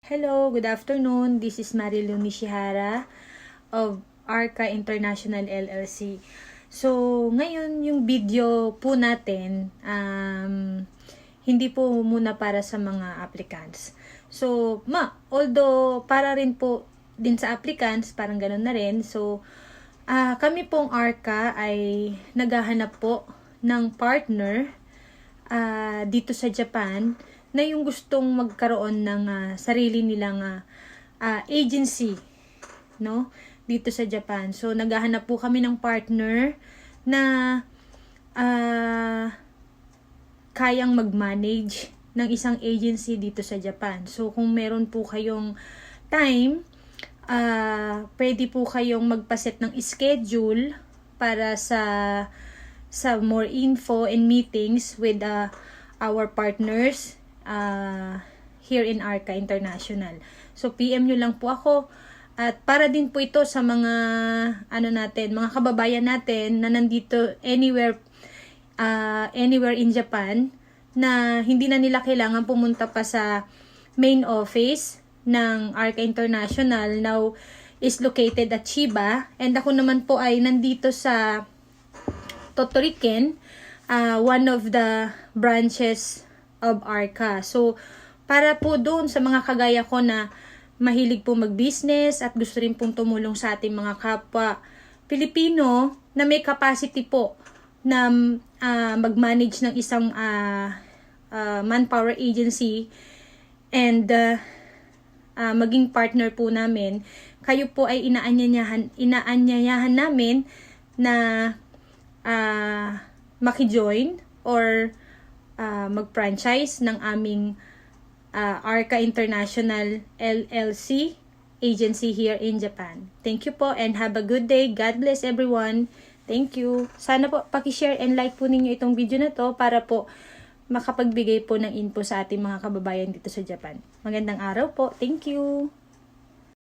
Hello, good afternoon. This is Marilu Nishihara of Arca International LLC. So, ngayon yung video po natin, hindi po muna para sa mga applicants. So, although para rin po din sa applicants, parang ganun na rin. So, kami pong Arca ay naghahanap po ng partner dito sa Japan na yung gustong magkaroon ng sarili nilang agency, no, dito sa Japan. So naghahanap po kami ng partner na kayang mag-manage ng isang agency dito sa Japan. So kung meron po kayong time, pwede po kayong magpaset ng schedule para sa more info and meetings with our partners here in Arca International. So PM nyo lang po ako, at para din po ito sa mga mga kababayan natin na nandito anywhere in Japan, na hindi na nila kailangan pumunta pa sa main office ng Arca International. Now is located at Chiba, and ako naman po ay nandito sa Totoriken, one of the branches of Arca. So, para po doon sa mga kagaya ko na mahilig po mag-business at gusto rin pong tumulong sa ating mga kapwa Pilipino na may capacity po na mag-manage ng isang manpower agency and maging partner po namin, kayo po ay inaanyayahan namin na maki-join or mag-franchise ng aming Arca International LLC agency here in Japan. Thank you po and have a good day. God bless everyone. Thank you. Sana po paki-share and like po ninyo itong video na to para po makapagbigay po ng info sa ating mga kababayan dito sa Japan. Magandang araw po. Thank you.